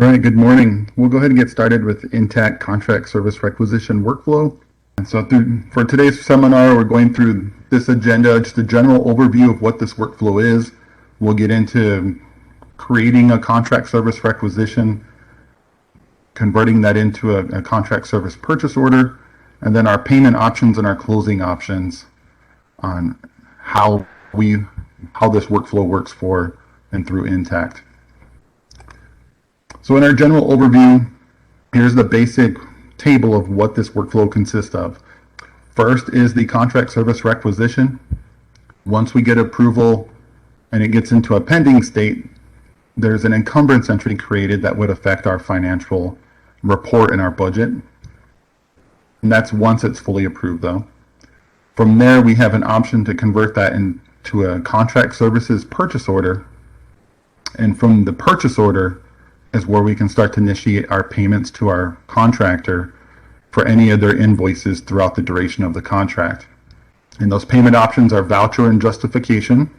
right, good morning. We'll go ahead and get started with Intacct contract service requisition workflow. And so for today's seminar, we're going through this agenda, just a general overview of what this workflow is. We'll get into creating a contract service requisition, converting that into a contract service purchase order, and then our payment options and our closing options on how this workflow works for and through Intacct. So in our general overview, here's the basic table of what this workflow consists of. First is the contract service requisition. Once we get approval and it gets into a pending state, there's an encumbrance entry created that would affect our financial report and our budget. And that's once it's fully approved though. From there, we have an option to convert that into a contract services purchase order. And from the purchase order is where we can start to initiate our payments to our contractor for any of their invoices throughout the duration of the contract. And those payment options are Voucher and Justification.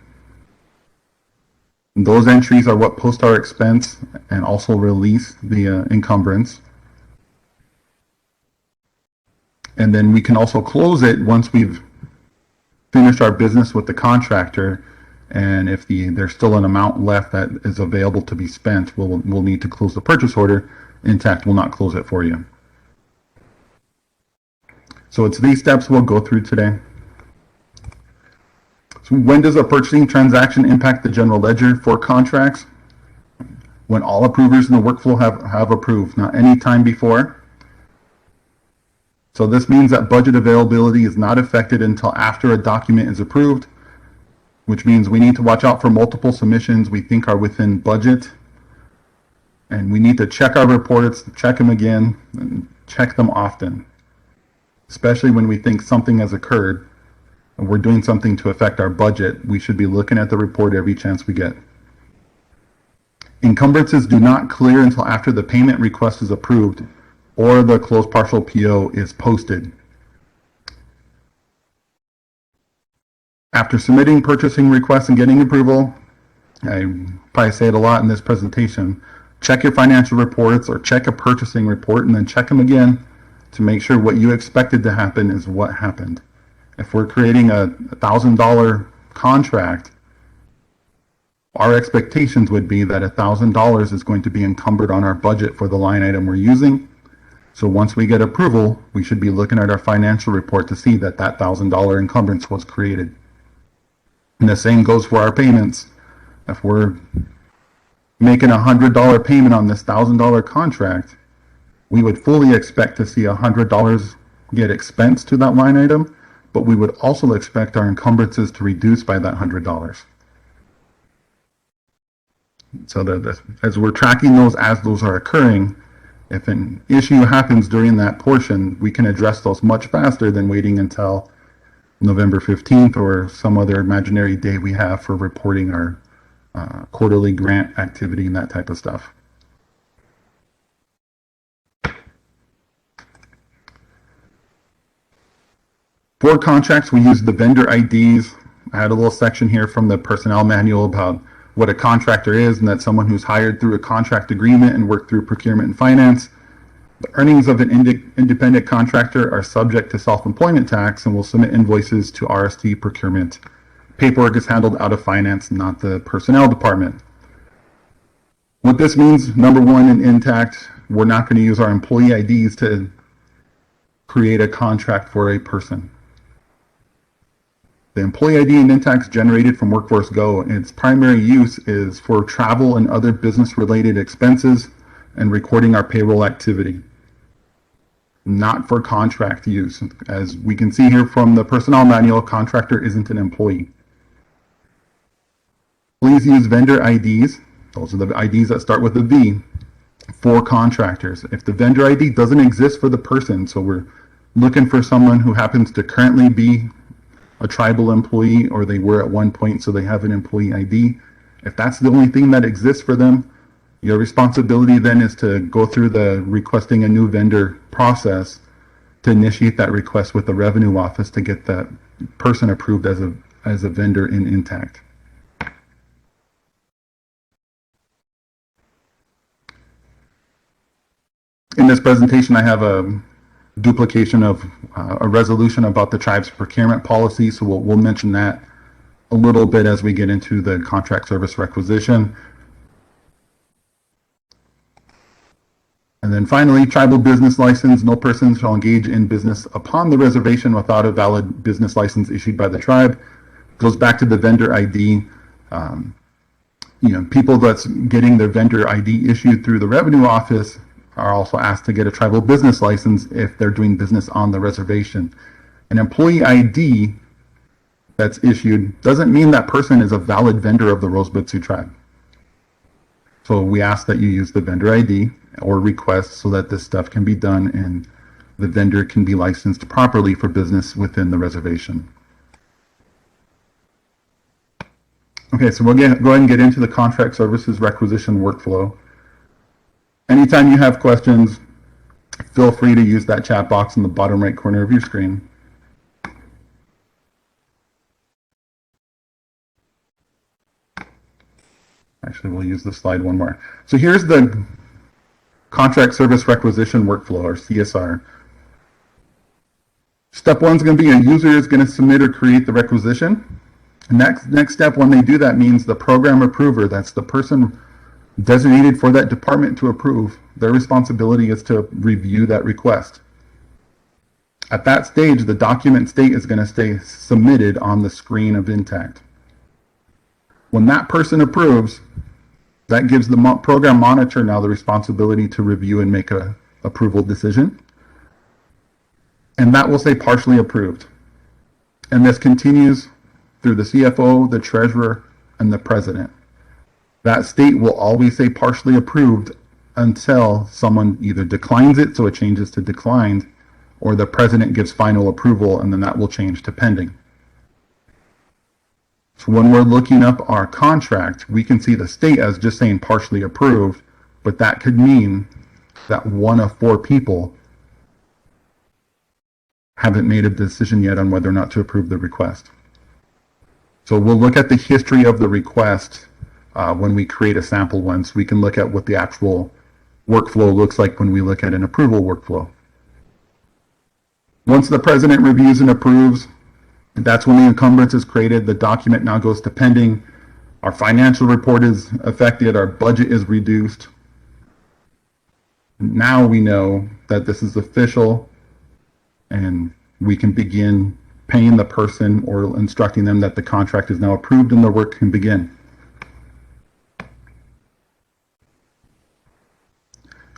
And those entries are what post our expense and also release the encumbrance. And then we can also close it once we've finished our business with the contractor. And if there's still an amount left that is available to be spent, we'll need to close the purchase order. Intacct will not close it for you. So it's these steps we'll go through today. So when does a purchasing transaction impact the general ledger for contracts? When all approvers in the workflow have approved, not any time before. So this means that budget availability is not affected until after a document is approved, which means we need to watch out for multiple submissions we think are within budget. And we need to check our reports, check them again, and check them often, especially when we think something has occurred and we're doing something to affect our budget. We should be looking at the report every chance we get. Encumbrances do not clear until after the payment request is approved or the closed partial PO is posted. After submitting purchasing requests and getting approval, I probably say it a lot in this presentation, check your financial reports or check a purchasing report and then check them again to make sure what you expected to happen is what happened. If we're creating a $1,000 contract, our expectations would be that $1,000 is going to be encumbered on our budget for the line item we're using. So once we get approval, we should be looking at our financial report to see that that $1,000 encumbrance was created. And the same goes for our payments. If we're making a $100 payment on this $1,000 contract, we would fully expect to see $100 get expensed to that line item, but we would also expect our encumbrances to reduce by that $100. So as we're tracking those as those are occurring, if an issue happens during that portion, we can address those much faster than waiting until November 15th or some other imaginary day we have for reporting our quarterly grant activity and that type of stuff. For contracts, we use the vendor IDs. I had a little section here from the personnel manual about what a contractor is, and that's someone who's hired through a contract agreement and worked through procurement and finance. The earnings of an independent contractor are subject to self-employment tax and will submit invoices to RST procurement. Paperwork is handled out of finance, not the personnel department. What this means, number one, in Intacct, we're not going to use our employee IDs to create a contract for a person. The employee ID in Intacct is generated from Workforce Go, and its primary use is for travel and other business-related expenses and recording our payroll activity, not for contract use. As we can see here from the personnel manual, contractor isn't an employee. Please use vendor IDs. Those are the IDs that start with a V for contractors. If the vendor ID doesn't exist for the person, so we're looking for someone who happens to currently be a tribal employee, or they were at one point, so they have an employee ID. If that's the only thing that exists for them, your responsibility then is to go through the requesting a new vendor process to initiate that request with the revenue office to get that person approved as a vendor in Intacct. In this presentation, I have a duplication of a resolution about the tribe's procurement policy, so we'll mention that a little bit as we get into the contract service requisition. And then finally, tribal business license. No person shall engage in business upon the reservation without a valid business license issued by the tribe. Goes back to the vendor ID. People that's getting their vendor ID issued through the revenue office are also asked to get a tribal business license if they're doing business on the reservation. An employee ID that's issued doesn't mean that person is a valid vendor of the Rosebud Sioux tribe. So we ask that you use the vendor ID or request so that this stuff can be done and the vendor can be licensed properly for business within the reservation. Okay, so we'll go ahead and get into the contract services requisition workflow. Anytime you have questions, feel free to use that chat box in the bottom right corner of your screen. Actually, we'll use this slide one more. So here's the contract service requisition workflow, or CSR. Step one is going to be a user is going to submit or create the requisition. Next step, when they do that, means the program approver, that's the person designated for that department to approve, their responsibility is to review that request. At that stage, the document state is going to stay submitted on the screen of Intacct. When that person approves, that gives the program monitor now the responsibility to review and make a approval decision. And that will say partially approved. And this continues through the CFO, the treasurer, and the president. That state will always say partially approved until someone either declines it, so it changes to declined, or the president gives final approval, and then that will change to pending. So when we're looking up our contract, we can see the state as just saying partially approved, but that could mean that one of 4 people haven't made a decision yet on whether or not to approve the request. So we'll look at the history of the request when we create a sample one, so we can look at what the actual workflow looks like when we look at an approval workflow. Once the president reviews and approves, that's when the encumbrance is created. The document now goes to pending. Our financial report is affected. Our budget is reduced. Now we know that this is official and we can begin paying the person or instructing them that the contract is now approved and the work can begin.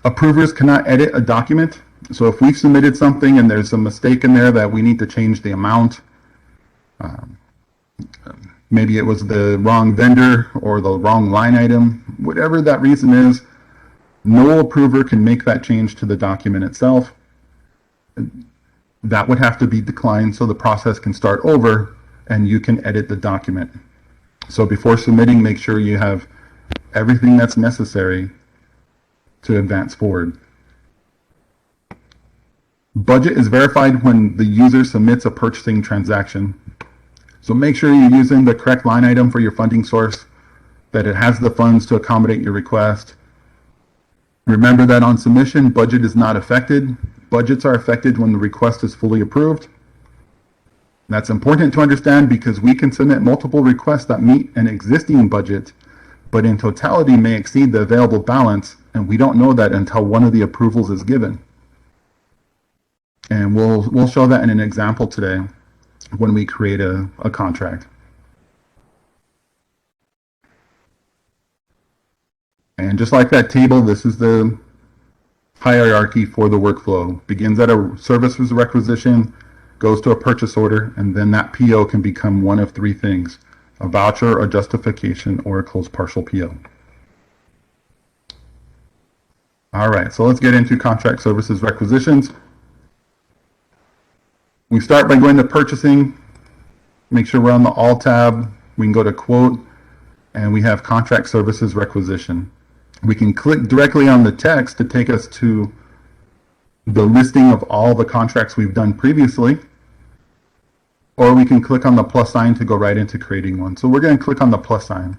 Approvers cannot edit a document. So if we've submitted something and there's a mistake in there that we need to change the amount, maybe it was the wrong vendor or the wrong line item, whatever that reason is, no approver can make that change to the document itself. That would have to be declined so the process can start over and you can edit the document. So before submitting, make sure you have everything that's necessary to advance forward. Budget is verified when the user submits a purchasing transaction. So make sure you're using the correct line item for your funding source, that it has the funds to accommodate your request. Remember that on submission, budget is not affected. Budgets are affected when the request is fully approved. That's important to understand because we can submit multiple requests that meet an existing budget, but in totality may exceed the available balance, and we don't know that until one of the approvals is given. And we'll show that in an example today when we create a contract. And just like that table, this is the hierarchy for the workflow. Begins at a services requisition, goes to a purchase order, and then that PO can become one of 3 things: a voucher, a justification, or a closed partial PO. All right, so let's get into contract services requisitions. We start by going to purchasing. Make sure we're on the All tab. We can go to quote, and we have contract services requisition. We can click directly on the text to take us to the listing of all the contracts we've done previously, or we can click on the plus sign to go right into creating one. So we're going to click on the plus sign.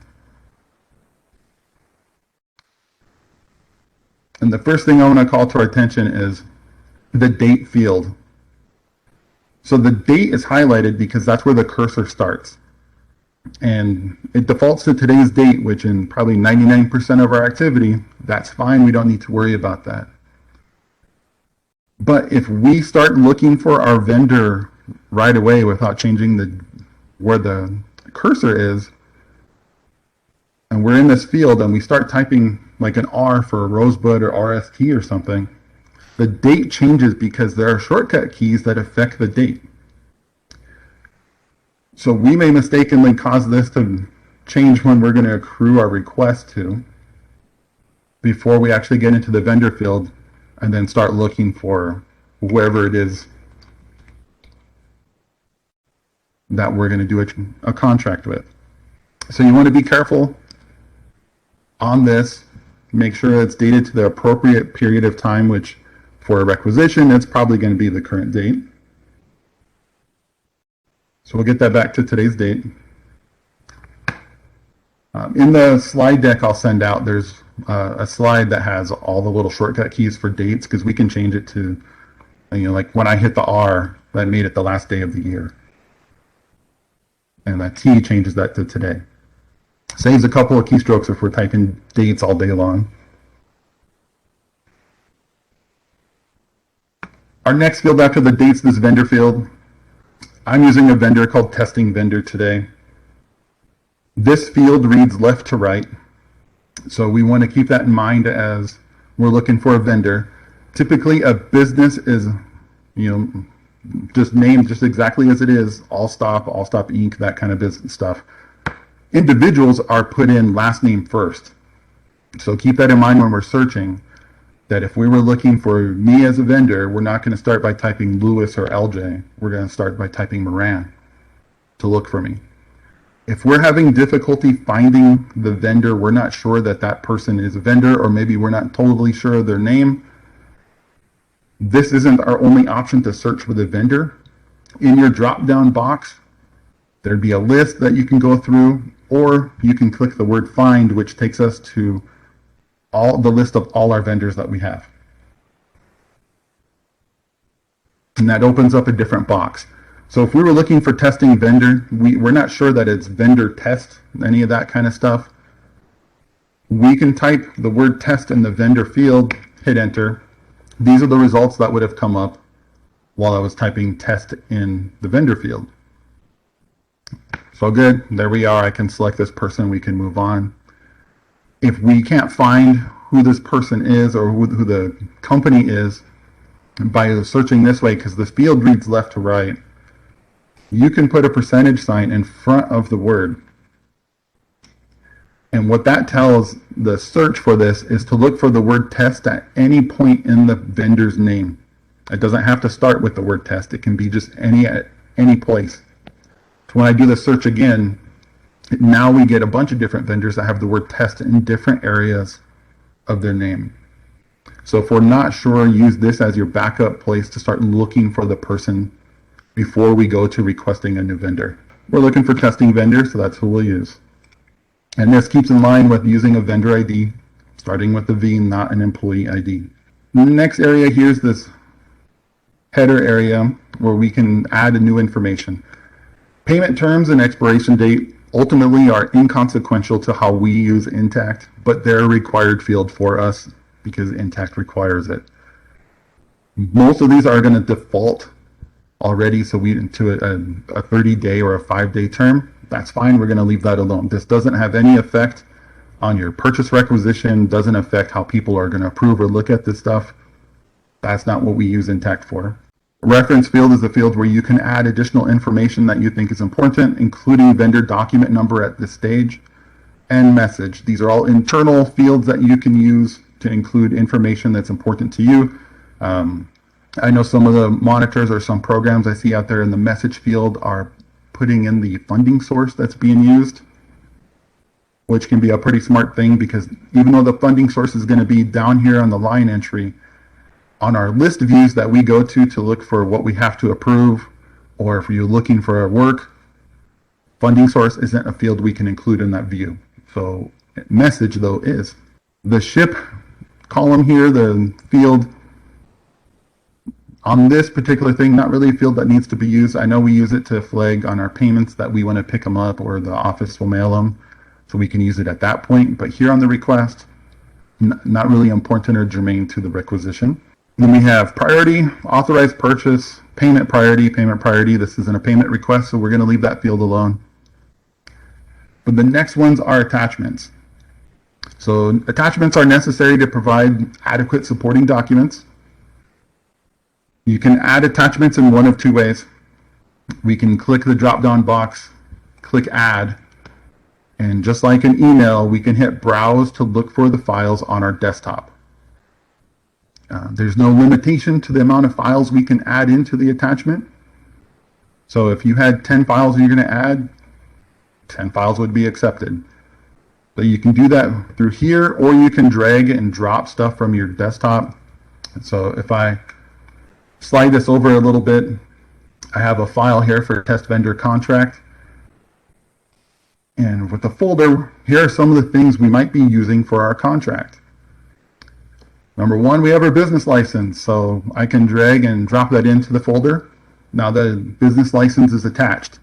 And the first thing I want to call to our attention is the date field. So the date is highlighted because that's where the cursor starts. And it defaults to today's date, which in probably 99% of our activity, that's fine. We don't need to worry about that. But if we start looking for our vendor right away without changing where the cursor is, and we're in this field and we start typing like an R for Rosebud or RST or something, the date changes because there are shortcut keys that affect the date. So we may mistakenly cause this to change when we're going to accrue our request to before we actually get into the vendor field and then start looking for whoever it is that we're going to do a contract with. So you want to be careful on this. Make sure it's dated to the appropriate period of time, which for a requisition, it's probably going to be the current date. So we'll get that back to today's date. In the slide deck I'll send out, there's a slide that has all the little shortcut keys for dates, because we can change it to, like when I hit the R, that made it the last day of the year. And that T changes that to today. Saves a couple of keystrokes if we're typing dates all day long. Our next field after the dates, this vendor field. I'm using a vendor called Testing Vendor today. This field reads left to right. So we want to keep that in mind as we're looking for a vendor. Typically a business is, just named just exactly as it is, Allstop Inc., that kind of business stuff. Individuals are put in last name first. So keep that in mind when we're searching, that if we were looking for me as a vendor, we're not going to start by typing Lewis or LJ. We're going to start by typing Moran to look for me. If we're having difficulty finding the vendor, we're not sure that that person is a vendor, or maybe we're not totally sure of their name, this isn't our only option to search for the vendor. In your drop-down box, there'd be a list that you can go through, or you can click the word find, which takes us to the list of all our vendors that we have. And that opens up a different box. So if we were looking for testing vendor, we're not sure that it's vendor test, any of that kind of stuff. We can type the word test in the vendor field, hit enter. These are the results that would have come up while I was typing test in the vendor field. So good, there we are. I can select this person, we can move on. If we can't find who this person is or who the company is by searching this way, because this field reads left to right, you can put a percentage sign in front of the word. And what that tells the search for this is to look for the word test at any point in the vendor's name. It doesn't have to start with the word test. It can be just at any place. So when I do the search again, now we get a bunch of different vendors that have the word test in different areas of their name. So if we're not sure, use this as your backup place to start looking for the person before we go to requesting a new vendor. We're looking for testing vendors, so that's who we'll use. And this keeps in line with using a vendor ID, starting with the V, not an employee ID. The next area here is this header area where we can add a new information. Payment terms and expiration date ultimately are inconsequential to how we use Intacct, but they're a required field for us because Intacct requires it. Most of these are going to default already, so to a 30-day or a 5-day term. That's fine. We're going to leave that alone. This doesn't have any effect on your purchase requisition, doesn't affect how people are going to approve or look at this stuff. That's not what we use Intacct for. Reference field is a field where you can add additional information that you think is important, including vendor document number at this stage and message. These are all internal fields that you can use to include information that's important to you. I know some of the monitors or some programs I see out there in the message field are putting in the funding source that's being used, which can be a pretty smart thing, because even though the funding source is going to be down here on the line entry, on our list views that we go to look for what we have to approve, or if you're looking for a work, funding source isn't a field we can include in that view. So message, though, is. The ship column here, the field on this particular thing, not really a field that needs to be used. I know we use it to flag on our payments that we want to pick them up or the office will mail them, so we can use it at that point. But here on the request, not really important or germane to the requisition. Then we have priority, authorized purchase, payment priority, payment priority. This isn't a payment request, so we're going to leave that field alone. But the next ones are attachments. So attachments are necessary to provide adequate supporting documents. You can add attachments in one of two ways. We can click the drop-down box, click add, and just like an email, we can hit browse to look for the files on our desktop. There's no limitation to the amount of files we can add into the attachment. So if you had 10 files you're going to add, 10 files would be accepted. But you can do that through here, or you can drag and drop stuff from your desktop. So if I slide this over a little bit, I have a file here for test vendor contract. And with the folder, here are some of the things we might be using for our contract. Number one, we have our business license. So I can drag and drop that into the folder. Now the business license is attached.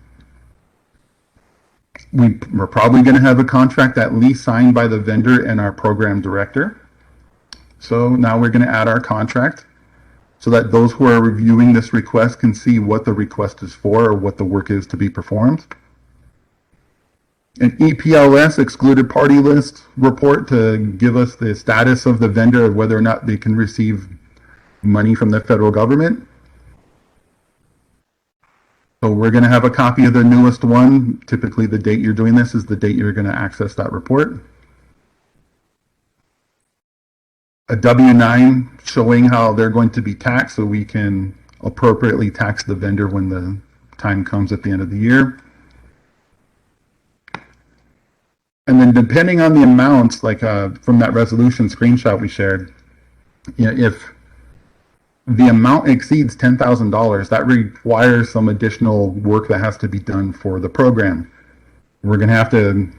We're probably going to have a contract at least signed by the vendor and our program director. So now we're going to add our contract so that those who are reviewing this request can see what the request is for or what the work is to be performed. An EPLS, excluded party list report, to give us the status of the vendor, whether or not they can receive money from the federal government. So we're going to have a copy of the newest one. Typically the date you're doing this is the date you're going to access that report. A W-9 showing how they're going to be taxed so we can appropriately tax the vendor when the time comes at the end of the year. And then depending on the amounts, like from that resolution screenshot we shared, if the amount exceeds $10,000, that requires some additional work that has to be done for the program. We're going to have to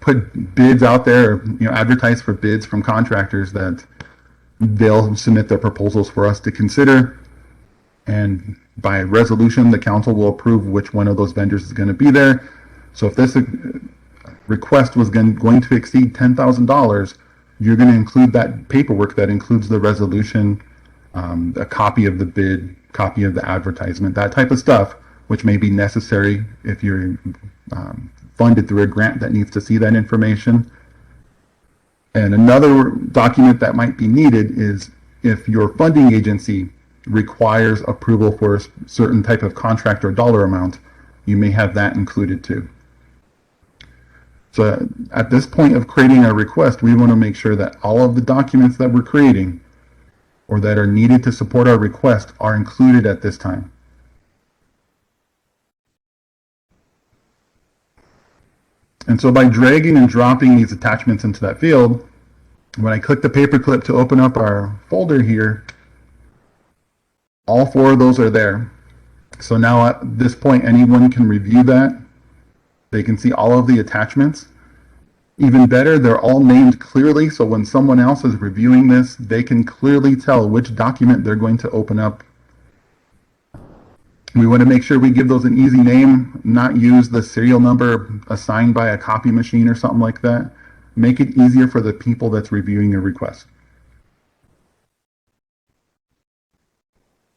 put bids out there, advertise for bids from contractors that they'll submit their proposals for us to consider. And by resolution, the council will approve which one of those vendors is going to be there. So if this request was going to exceed $10,000, you're going to include that paperwork that includes the resolution, a copy of the bid, copy of the advertisement, that type of stuff, which may be necessary if you're funded through a grant that needs to see that information. And another document that might be needed is if your funding agency requires approval for a certain type of contract or dollar amount, you may have that included too. So at this point of creating a request, we want to make sure that all of the documents that we're creating or that are needed to support our request are included at this time. And so by dragging and dropping these attachments into that field, when I click the paperclip to open up our folder here, all four of those are there. So now at this point, anyone can review that. They can see all of the attachments. Even better, they're all named clearly, so when someone else is reviewing this, they can clearly tell which document they're going to open up. We want to make sure we give those an easy name, not use the serial number assigned by a copy machine or something like that. Make it easier for the people that's reviewing your request.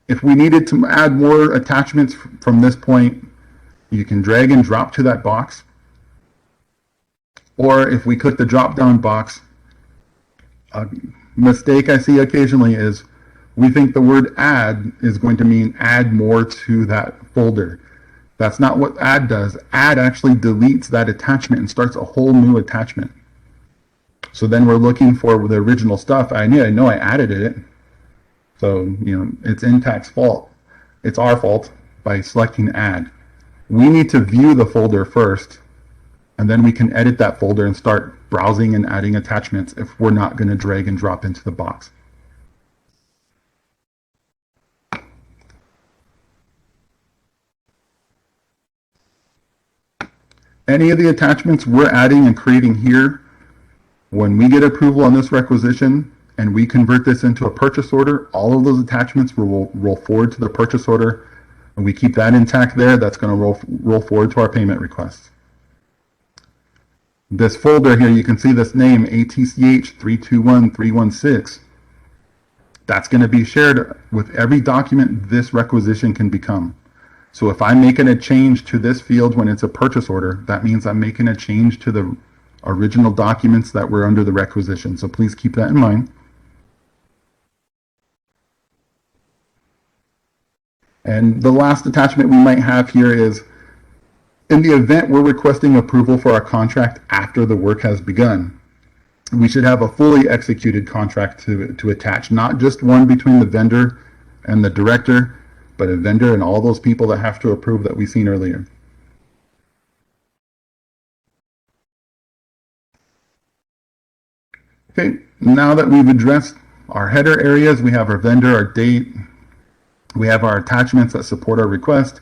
If we needed to add more attachments from this point, you can drag and drop to that box. Or if we click the drop-down box, a mistake I see occasionally is we think the word add is going to mean add more to that folder. That's not what add does. Add actually deletes that attachment and starts a whole new attachment. So then we're looking for the original stuff. I know I added it. So, it's Intacct's fault. It's our fault by selecting add. We need to view the folder first, and then we can edit that folder and start browsing and adding attachments if we're not going to drag and drop into the box. Any of the attachments we're adding and creating here, when we get approval on this requisition and we convert this into a purchase order, all of those attachments will roll forward to the purchase order, and we keep that intact there. That's going to roll forward to our payment request. This folder here, you can see this name, ATCH 321316. That's going to be shared with every document this requisition can become. So if I'm making a change to this field when it's a purchase order, that means I'm making a change to the original documents that were under the requisition. So please keep that in mind. And the last attachment we might have here is, in the event we're requesting approval for our contract after the work has begun, we should have a fully executed contract to attach, not just one between the vendor and the director, but a vendor and all those people that have to approve that we've seen earlier. Okay, now that we've addressed our header areas, we have our vendor, our date, we have our attachments that support our request.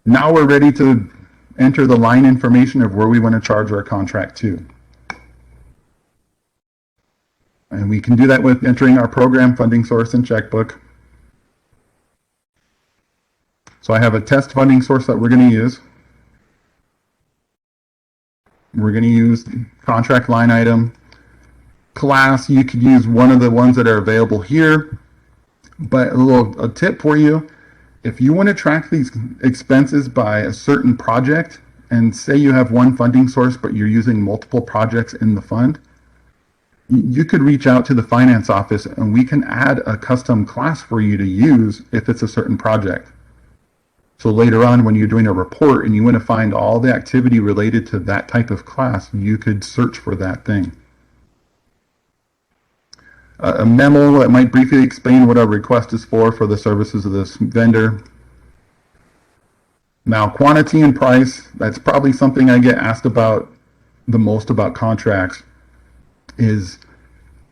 Now we're ready to enter the line information of where we want to charge our contract to. And we can do that with entering our program, funding source, and checkbook. So I have a test funding source that we're going to use. We're going to use contract line item. Class, you could use one of the ones that are available here. But a tip for you, if you want to track these expenses by a certain project, and say you have one funding source, but you're using multiple projects in the fund, you could reach out to the finance office and we can add a custom class for you to use if it's a certain project. So later on, when you're doing a report and you want to find all the activity related to that type of class, you could search for that thing. A memo that might briefly explain what our request is for the services of this vendor. Now, quantity and price, that's probably something I get asked about the most about contracts, is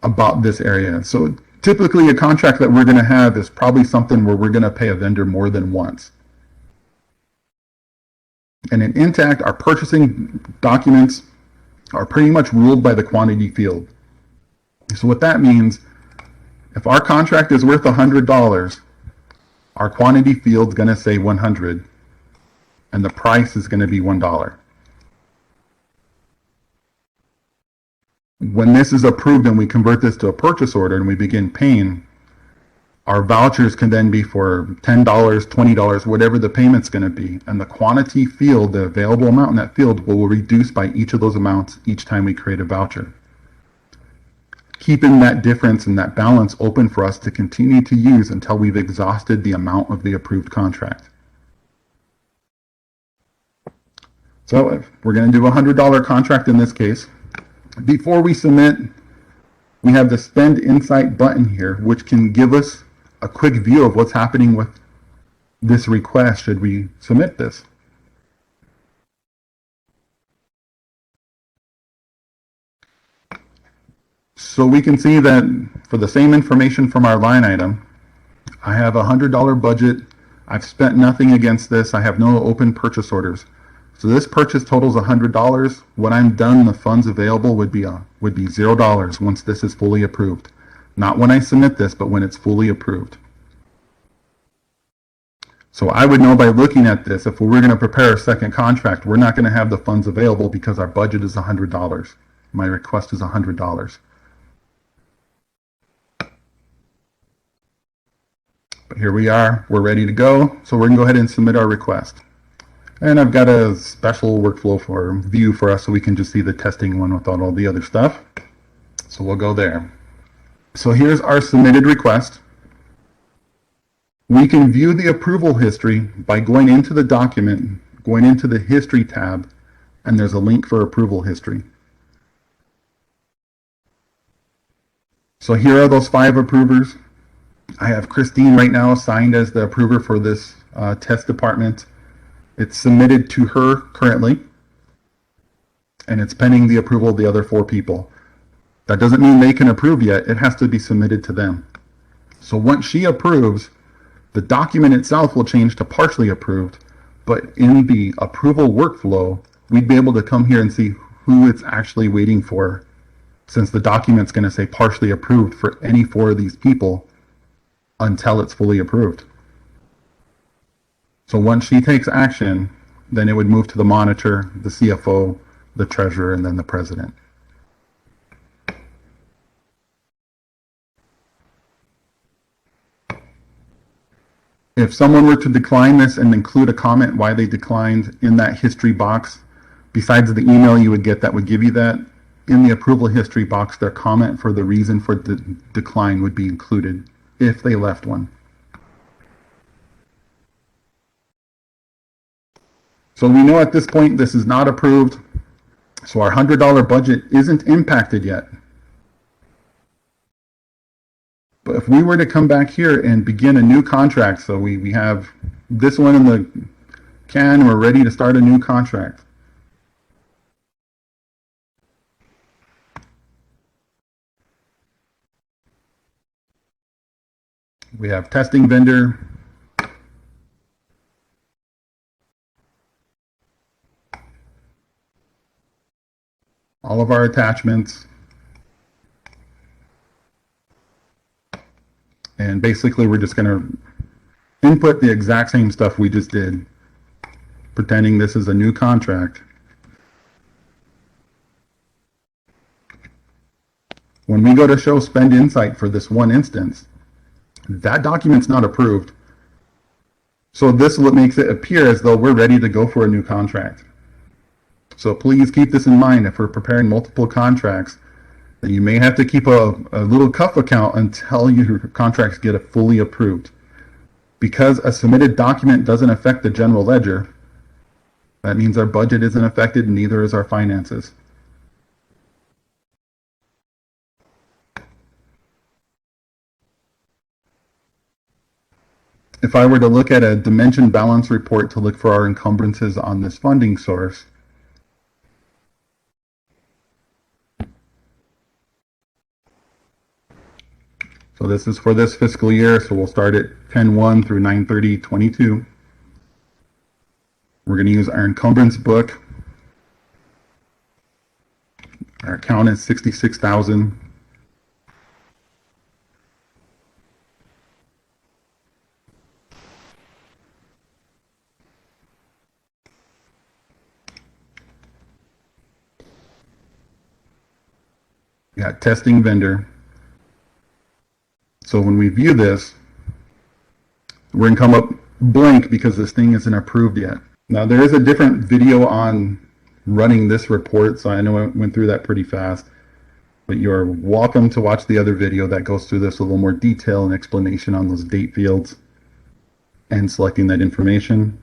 about this area. So typically a contract that we're going to have is probably something where we're going to pay a vendor more than once. And in Intacct, our purchasing documents are pretty much ruled by the quantity field. So what that means, if our contract is worth $100, our quantity field's going to say 100, and the price is going to be $1. When this is approved and we convert this to a purchase order and we begin paying, our vouchers can then be for $10, $20, whatever the payment's going to be. And the quantity field, the available amount in that field, will reduce by each of those amounts each time we create a voucher. Keeping that difference and that balance open for us to continue to use until we've exhausted the amount of the approved contract. So if we're going to do a $100 contract in this case, before we submit, we have the Spend Insight button here, which can give us a quick view of what's happening with this request should we submit this. So we can see that for the same information from our line item, I have a $100 budget. I've spent nothing against this. I have no open purchase orders. So this purchase totals $100. When I'm done, the funds available would be $0 once this is fully approved. Not when I submit this, but when it's fully approved. So I would know by looking at this, if we were going to prepare a second contract, we're not going to have the funds available because our budget is $100. My request is $100. But here we are, we're ready to go. So we're going to go ahead and submit our request. And I've got a special workflow for view for us so we can just see the testing one without all the other stuff. So we'll go there. So here's our submitted request. We can view the approval history by going into the document, going into the history tab, and there's a link for approval history. So here are those 5 approvers. I have Christine right now assigned as the approver for this test department. It's submitted to her currently, and it's pending the approval of the other 4 people. That doesn't mean they can approve yet. It has to be submitted to them. So once she approves, the document itself will change to partially approved, but in the approval workflow, we'd be able to come here and see who it's actually waiting for since the document's going to say partially approved for any four of these people until it's fully approved. So once she takes action, then it would move to the monitor, the CFO, the treasurer, and then the president. If someone were to decline this and include a comment why they declined in that history box, besides the email you would get that would give you that, in the approval history box, their comment for the reason for the decline would be included if they left one. So we know at this point this is not approved, so our $100 budget isn't impacted yet. But if we were to come back here and begin a new contract, so we have this one in the can, we're ready to start a new contract. We have testing vendor. All of our attachments. And basically we're just going to input the exact same stuff we just did, pretending this is a new contract. When we go to show spend insight for this one instance, that document's not approved. So this makes it appear as though we're ready to go for a new contract. So please keep this in mind if we're preparing multiple contracts, that you may have to keep a little cuff account until your contracts get fully approved. Because a submitted document doesn't affect the general ledger, that means our budget isn't affected, and neither is our finances. If I were to look at a dimension balance report to look for our encumbrances on this funding source, so this is for this fiscal year, so we'll start at 10/1 through 9/30/22. We're going to use our encumbrance book. Our account is $66,000. We got testing vendor. So when we view this, we're going to come up blank because this thing isn't approved yet. Now there is a different video on running this report, so I know I went through that pretty fast, but you're welcome to watch the other video that goes through this with a little more detail and explanation on those date fields and selecting that information.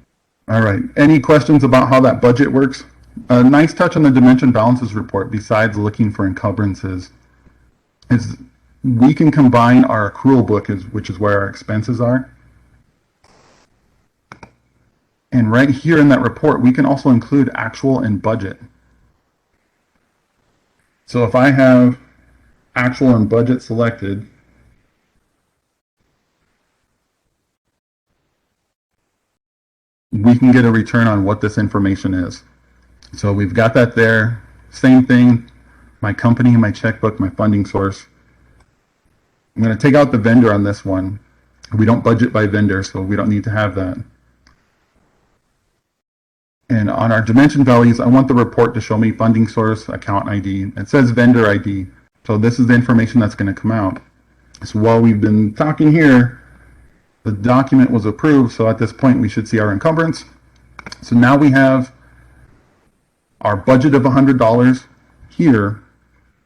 All right, any questions about how that budget works? A nice touch on the dimension balances report, besides looking for encumbrances, is we can combine our accrual book, which is where our expenses are. And right here in that report, we can also include actual and budget. So if I have actual and budget selected, we can get a return on what this information is. So we've got that there. Same thing, my company, my checkbook, my funding source. I'm going to take out the vendor on this one. We don't budget by vendor, so we don't need to have that. And on our dimension values, I want the report to show me funding source, account ID. It says vendor ID. So this is the information that's going to come out. So while we've been talking here, the document was approved. So at this point, we should see our encumbrance. So now we have our budget of $100 here,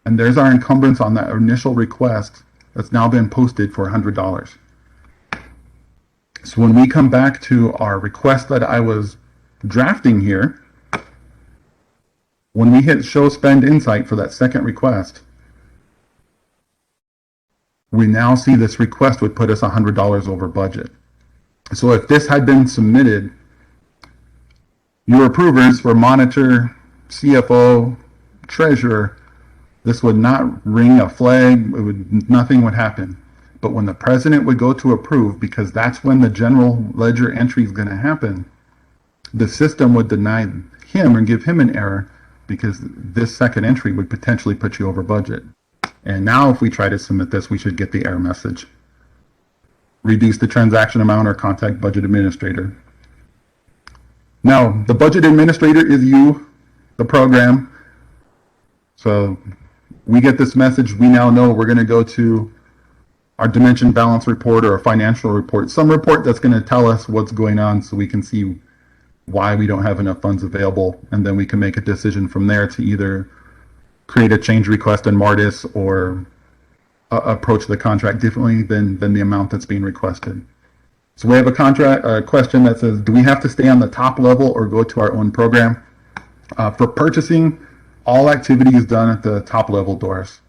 and there's our encumbrance on that initial request that's now been posted for $100. So when we come back to our request that I was drafting here, when we hit show spend insight for that second request, we now see this request would put us $100 over budget. So if this had been submitted, your approvers for monitor, CFO, treasurer, this would not ring a flag. Nothing would happen. But when the president would go to approve, because that's when the general ledger entry is going to happen, the system would deny him or give him an error because this second entry would potentially put you over budget. And now if we try to submit this, we should get the error message. Reduce the transaction amount or contact budget administrator. Now, the budget administrator is you, the program. So we get this message, we now know we're going to go to our dimension balance report or a financial report, some report that's going to tell us what's going on so we can see why we don't have enough funds available, and then we can make a decision from there to either create a change request in Martis or approach the contract differently than the amount that's being requested. So we have a question that says, do we have to stay on the top level or go to our own program? For purchasing, all activity is done at the top level doors.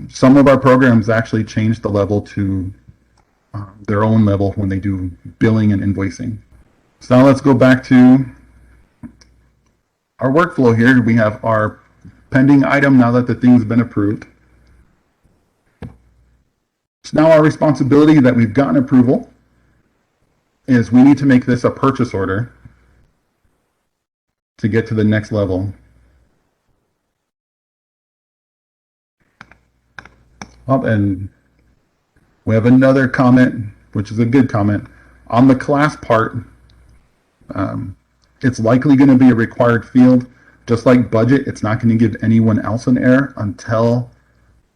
Some of our programs actually change the level to their own level when they do billing and invoicing. So now let's go back to our workflow here. We have our pending item now that the thing's been approved. So now our responsibility that we've gotten approval is we need to make this a purchase order to get to the next level. And we have another comment, which is a good comment. On the class part, it's likely going to be a required field. Just like budget, it's not going to give anyone else an error until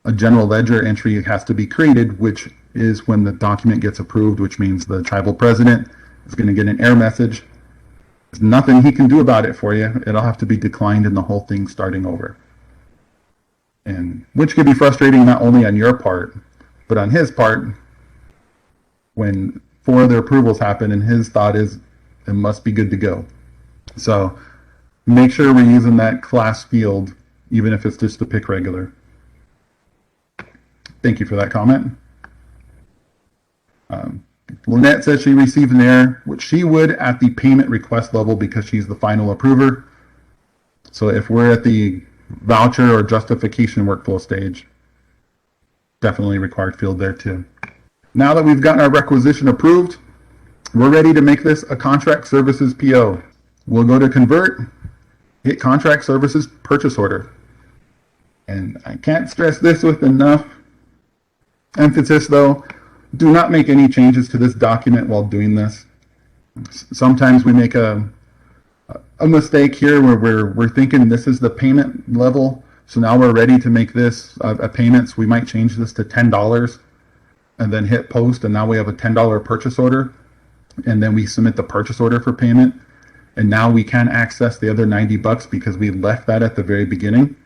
a general ledger entry has to be created, which is when the document gets approved, which means the tribal president is going to get an error message. There's nothing he can do about it for you. It'll have to be declined and the whole thing starting over. And which could be frustrating not only on your part, but on his part when 4 other approvals happen and his thought is it must be good to go. So make sure we're using that class field, even if it's just to pick regular. Thank you for that comment. Lynette says she received an error, which she would at the payment request level because she's the final approver. So if we're at the voucher or justification workflow stage, definitely required field there too. Now that we've gotten our requisition approved, we're ready to make this a contract services PO. We'll go to convert, hit contract services purchase order. And I can't stress this with enough emphasis though, do not make any changes to this document while doing this. Sometimes we make a mistake here where we're thinking this is the payment level. So now we're ready to make this a payment. So we might change this to $10 and then hit post. And now we have a $10 purchase order. And then we submit the purchase order for payment. And now we can access the other $90 because we left that at the very beginning.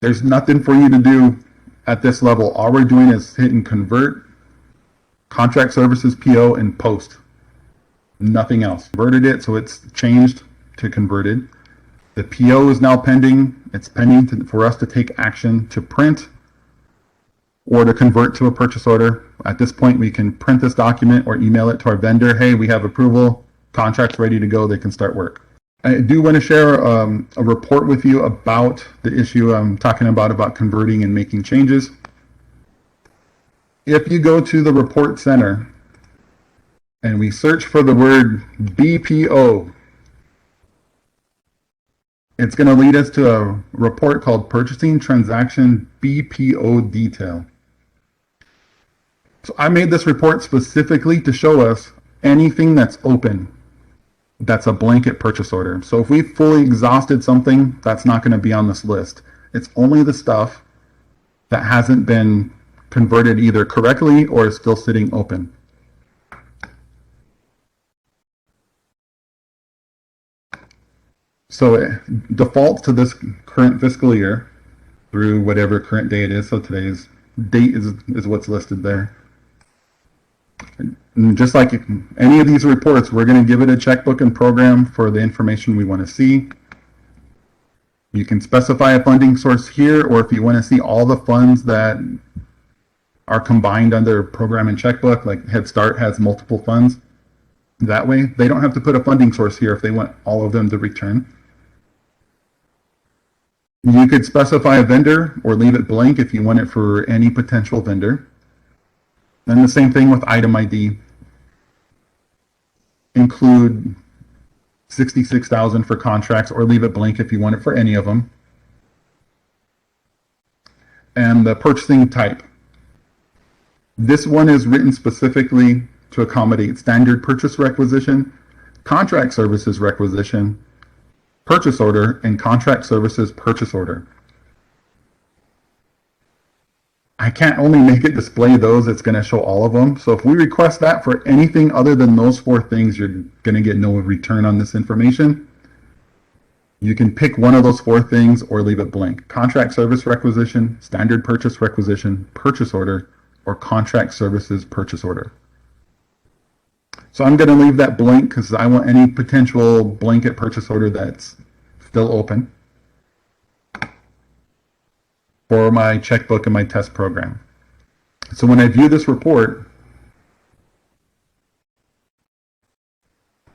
There's nothing for you to do at this level. All we're doing is hitting convert, contract services PO, and post. Nothing else. Converted it, so it's changed to converted. The PO is now pending. It's pending for us to take action to print or to convert to a purchase order. At this point, we can print this document or email it to our vendor. Hey, we have approval. Contract's ready to go. They can start work. I do want to share a report with you about the issue I'm talking about converting and making changes. If you go to the report center and we search for the word BPO, it's going to lead us to a report called Purchasing Transaction BPO Detail. So I made this report specifically to show us anything that's open. That's a blanket purchase order. So if we've fully exhausted something, that's not going to be on this list. It's only the stuff that hasn't been converted either correctly or is still sitting open. So it defaults to this current fiscal year through whatever current day it is. So today's date is what's listed there. And just like any of these reports, we're going to give it a checkbook and program for the information we want to see. You can specify a funding source here, or if you want to see all the funds that are combined under program and checkbook, like Head Start has multiple funds. That way, they don't have to put a funding source here if they want all of them to return. You could specify a vendor or leave it blank if you want it for any potential vendor. And the same thing with item ID. Include $66,000 for contracts, or leave it blank if you want it for any of them. And the purchasing type. This one is written specifically to accommodate standard purchase requisition, contract services requisition, purchase order, and contract services purchase order. I can't only make it display those, it's going to show all of them. So if we request that for anything other than those 4 things, you're going to get no return on this information. You can pick one of those 4 things or leave it blank. Contract service requisition, standard purchase requisition, purchase order, or contract services purchase order. So I'm going to leave that blank because I want any potential blanket purchase order that's still open for my checkbook and my test program. So when I view this report,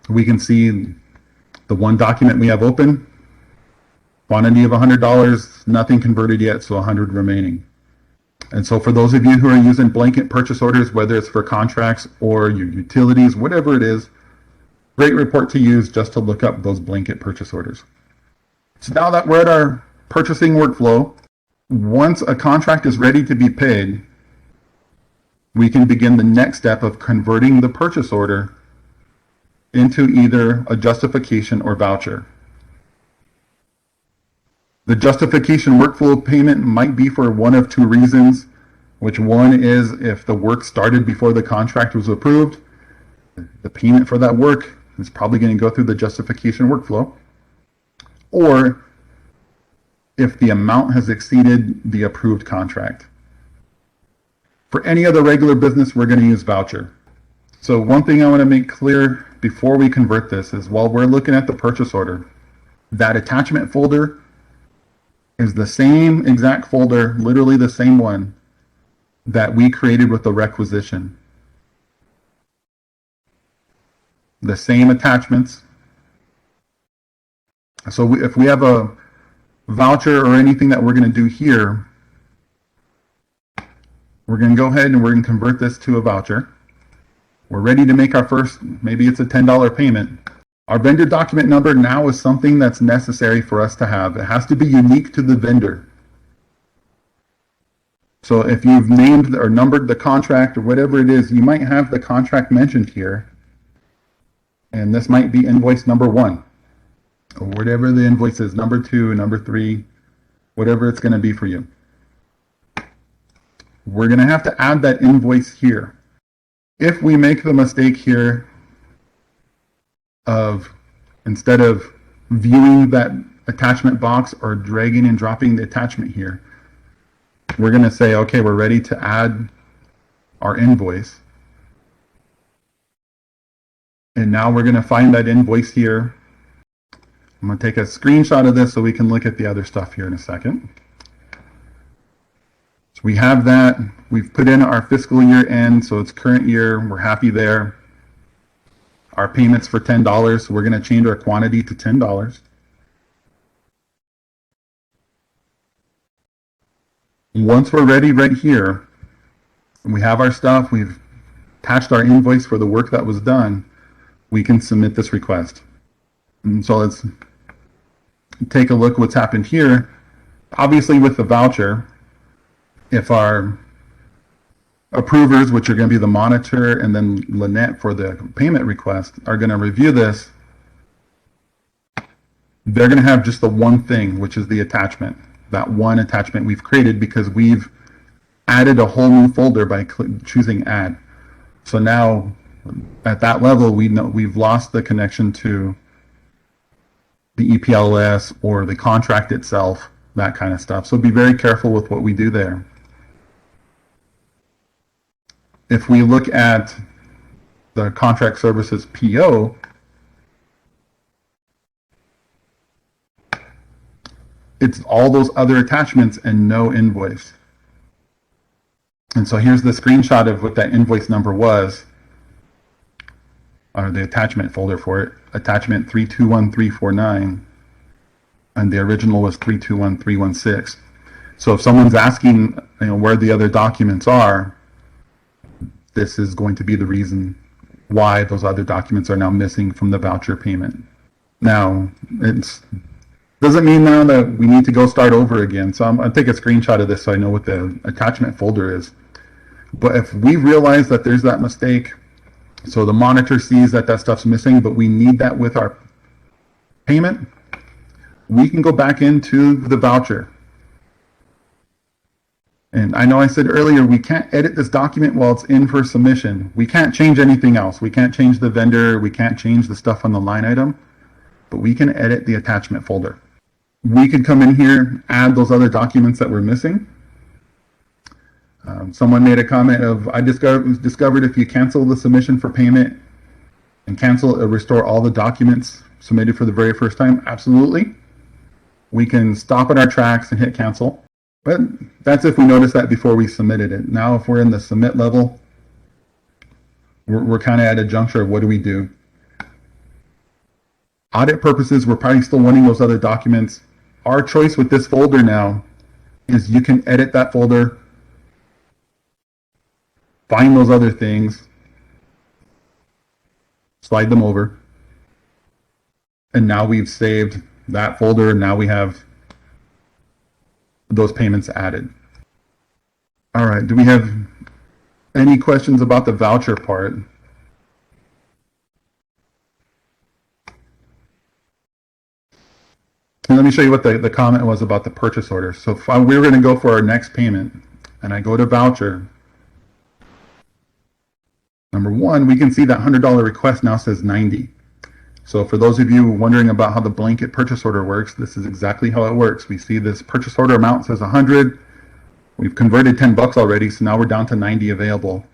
we can see the one document we have open, quantity of $100, nothing converted yet, so 100 remaining. And so for those of you who are using blanket purchase orders, whether it's for contracts or your utilities, whatever it is, great report to use just to look up those blanket purchase orders. So now that we're at our purchasing workflow, once a contract is ready to be paid, we can begin the next step of converting the purchase order into either a justification or voucher. The justification workflow payment might be for one of 2 reasons, which one is if the work started before the contract was approved, the payment for that work is probably going to go through the justification workflow, or if the amount has exceeded the approved contract. For any other regular business, we're going to use voucher. So one thing I want to make clear before we convert this is while we're looking at the purchase order, that attachment folder is the same exact folder, literally the same one that we created with the requisition. The same attachments. So if we have a voucher or anything that we're going to do here, we're going to go ahead and we're going to convert this to a voucher. We're ready to make our first, maybe it's a $10 payment. Our vendor document number now is something that's necessary for us to have. It has to be unique to the vendor. So if you've named or numbered the contract or whatever it is, you might have the contract mentioned here. And this might be invoice number 1. Or whatever the invoice is, number 2, number 3, whatever it's going to be for you. We're going to have to add that invoice here. If we make the mistake here of, instead of viewing that attachment box or dragging and dropping the attachment here, we're going to say, okay, we're ready to add our invoice. And now we're going to find that invoice here. I'm going to take a screenshot of this so we can look at the other stuff here in a second. So we have that. We've put in our fiscal year end, so it's current year. We're happy there. Our payments for $10, so we're going to change our quantity to $10. Once we're ready right here, we have our stuff, we've attached our invoice for the work that was done, we can submit this request. And so let's take a look what's happened here. Obviously with the voucher, if our approvers, which are going to be the monitor and then Lynette for the payment request, are going to review this, they're going to have just the one thing, which is the attachment. That one attachment we've created because we've added a whole new folder by choosing add. So now at that level, we know we've lost the connection to the EPLS or the contract itself, that kind of stuff. So be very careful with what we do there. If we look at the contract services PO, it's all those other attachments and no invoice. And so here's the screenshot of what that invoice number was, or the attachment folder for it, attachment 321349, and the original was 321316. So if someone's asking, where the other documents are, this is going to be the reason why those other documents are now missing from the voucher payment. Now, it doesn't mean now that we need to go start over again. So I'll take a screenshot of this so I know what the attachment folder is. But if we realize that there's that mistake, so the monitor sees that that stuff's missing, but we need that with our payment, we can go back into the voucher. And I know I said earlier, we can't edit this document while it's in for submission. We can't change anything else. We can't change the vendor. We can't change the stuff on the line item, but we can edit the attachment folder. We could come in here, add those other documents that we're missing. Someone made a comment of, I discovered if you cancel the submission for payment and restore all the documents submitted for the very first time. Absolutely. We can stop at our tracks and hit cancel. But that's if we notice that before we submitted it. Now, if we're in the submit level, we're kind of at a juncture of what do we do? Audit purposes, we're probably still wanting those other documents. Our choice with this folder now is you can edit that folder, find those other things, slide them over, and now we've saved that folder, and now we have those payments added. All right, do we have any questions about the voucher part? And let me show you what the comment was about the purchase order. So if we were going to go for our next payment, and I go to voucher, number one, we can see that $100 request now says 90. So for those of you wondering about how the blanket purchase order works, this is exactly how it works. We see this purchase order amount says 100. We've converted 10 bucks already, so now we're down to 90 available.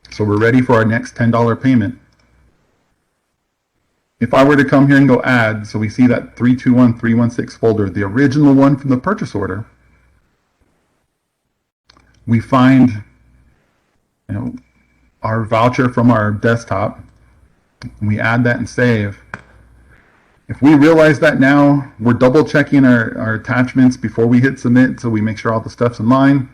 So we're ready for our next $10 payment. If I were to come here and go add, so we see that 321316 folder, the original one from the purchase order, we find, our voucher from our desktop, and we add that and save. If we realize that now, we're double checking our attachments before we hit submit, so we make sure all the stuff's in line.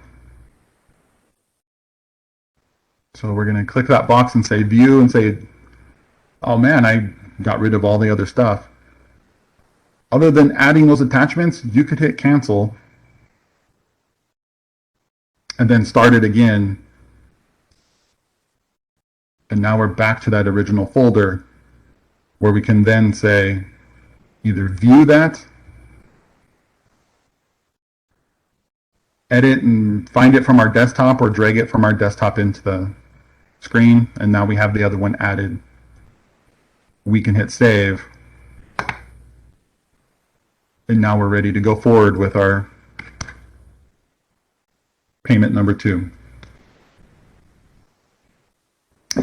So we're going to click that box and say view and say, oh man, I got rid of all the other stuff. Other than adding those attachments, you could hit cancel and then start it again. And now we're back to that original folder where we can then say either view that, edit and find it from our desktop, or drag it from our desktop into the screen, and now we have the other one added. We can hit save, and now we're ready to go forward with our payment number 2.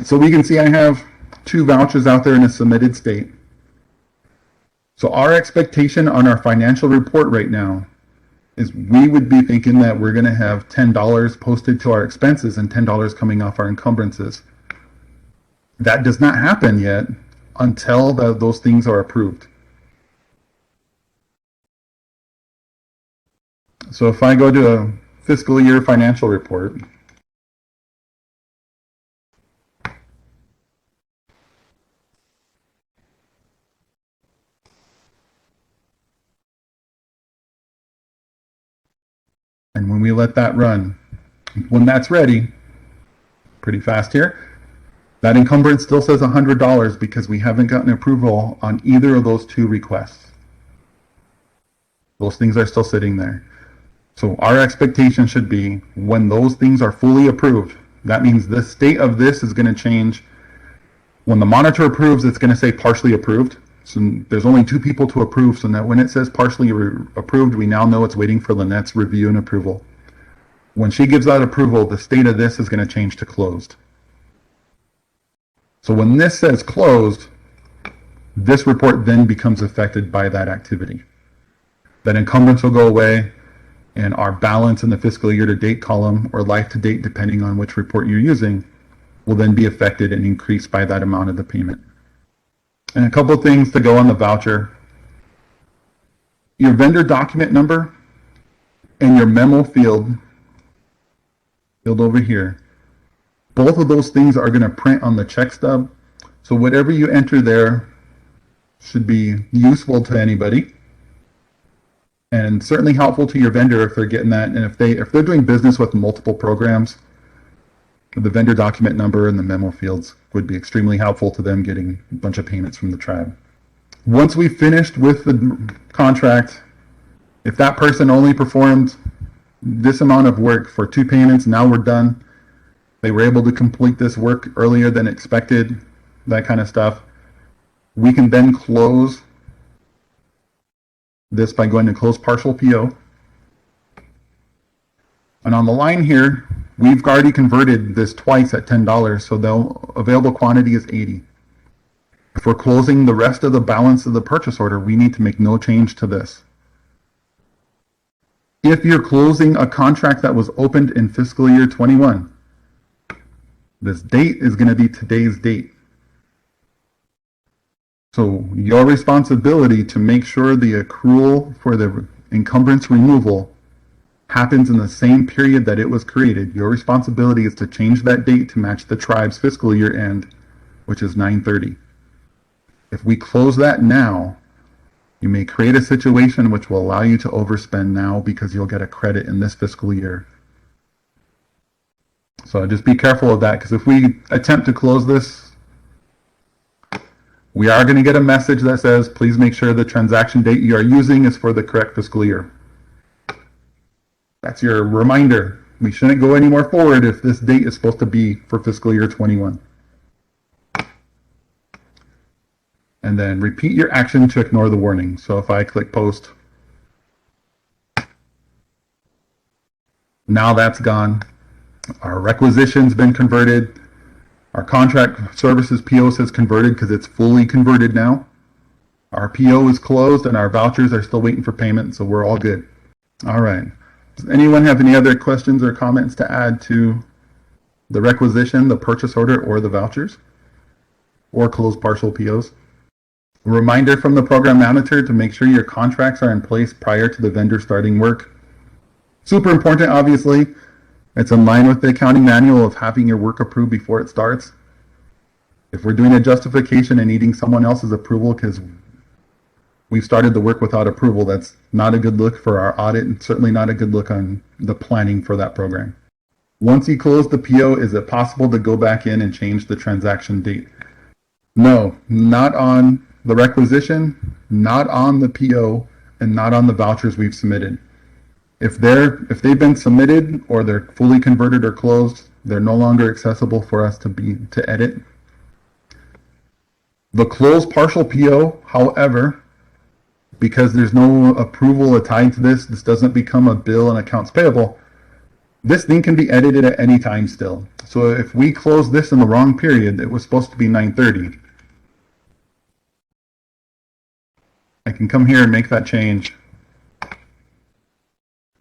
So we can see I have 2 vouchers out there in a submitted state. So our expectation on our financial report right now is we would be thinking that we're going to have $10 posted to our expenses and $10 coming off our encumbrances. That does not happen yet until those things are approved. So if I go to a fiscal year financial report, and when we let that run, when that's ready, pretty fast here, that encumbrance still says $100 because we haven't gotten approval on either of those 2 requests. Those things are still sitting there. So our expectation should be when those things are fully approved, that means the state of this is going to change. When the monitor approves, it's going to say partially approved. So there's only 2 people to approve, so that when it says partially approved, we now know it's waiting for Lynette's review and approval. When she gives that approval, the state of this is going to change to closed. So when this says closed, this report then becomes affected by that activity. That encumbrance will go away, and our balance in the fiscal year to date column, or life to date, depending on which report you're using, will then be affected and increased by that amount of the payment. And a couple of things to go on the voucher. Your vendor document number and your memo field over here, both of those things are going to print on the check stub. So whatever you enter there should be useful to anybody, and certainly helpful to your vendor if they're getting that. And if they're doing business with multiple programs, the vendor document number and the memo fields would be extremely helpful to them getting a bunch of payments from the tribe. Once we finished with the contract, if that person only performed this amount of work for 2 payments, now we're done. They were able to complete this work earlier than expected, that kind of stuff. We can then close this by going to close partial PO. And on the line here, we've already converted this twice at $10, so the available quantity is 80. If we're closing the rest of the balance of the purchase order, we need to make no change to this. If you're closing a contract that was opened in fiscal year 21, this date is going to be today's date. So your responsibility to make sure the accrual for the encumbrance removal happens in the same period that it was created. Your responsibility is to change that date to match the tribe's fiscal year end, which is 9/30. If we close that now, you may create a situation which will allow you to overspend now because you'll get a credit in this fiscal year. So just be careful of that, because if we attempt to close this, we are going to get a message that says, please make sure the transaction date you are using is for the correct fiscal year. That's your reminder. We shouldn't go any more forward if this date is supposed to be for fiscal year 21. And then repeat your action to ignore the warning. So if I click post, now that's gone. Our requisition's been converted. Our contract services PO says converted because it's fully converted now. Our PO is closed and our vouchers are still waiting for payment, so we're all good. All right. Does anyone have any other questions or comments to add to the requisition, the purchase order, or the vouchers? Or closed partial POs? A reminder from the program manager to make sure your contracts are in place prior to the vendor starting work. Super important, obviously. It's in line with the accounting manual of having your work approved before it starts. If we're doing a justification and needing someone else's approval because we've started the work without approval, that's not a good look for our audit and certainly not a good look on the planning for that program. Once you close the PO, is it possible to go back in and change the transaction date? No, not on the requisition, not on the PO, and not on the vouchers we've submitted. If they've been submitted or they're fully converted or closed, they're no longer accessible for us to edit. The closed partial PO, however, because there's no approval tied to this doesn't become a bill and accounts payable. This thing can be edited at any time still. So if we close this in the wrong period, it was supposed to be 9/30. I can come here and make that change.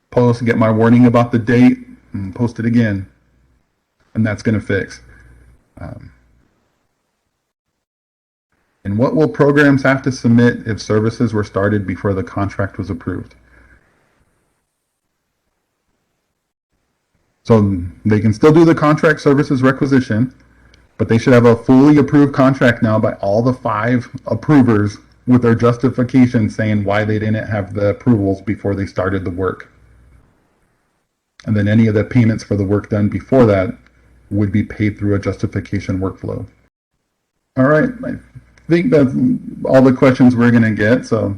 Post, get my warning about the date, and post it again. And that's going to fix. And what will programs have to submit if services were started before the contract was approved? So they can still do the contract services requisition, but they should have a fully approved contract now by all the 5 approvers with their justification saying why they didn't have the approvals before they started the work. And then any of the payments for the work done before that would be paid through a justification workflow. All right, I think that's all the questions we're going to get. So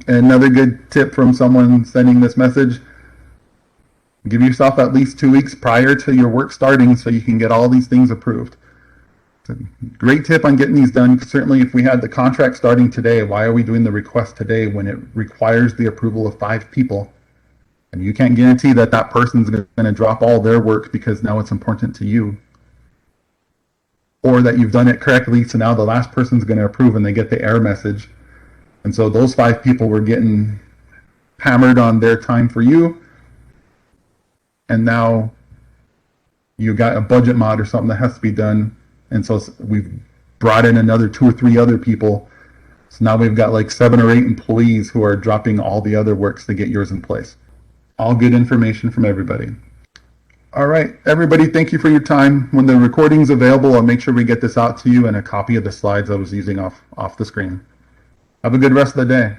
another good tip from someone sending this message: give yourself at least 2 weeks prior to your work starting so you can get all these things approved. It's a great tip on getting these done. Certainly if we had the contract starting today, why are we doing the request today when it requires the approval of 5 people? And you can't guarantee that that person's going to drop all their work because now it's important to you. Or that you've done it correctly, so now the last person's going to approve and they get the error message. And so those 5 people were getting hammered on their time for you. And now you got a budget mod or something that has to be done. And so we've brought in another 2 or 3 other people. So now we've got like 7 or 8 employees who are dropping all the other works to get yours in place. All good information from everybody. All right, everybody, thank you for your time. When the recording's available, I'll make sure we get this out to you and a copy of the slides I was using off the screen. Have a good rest of the day.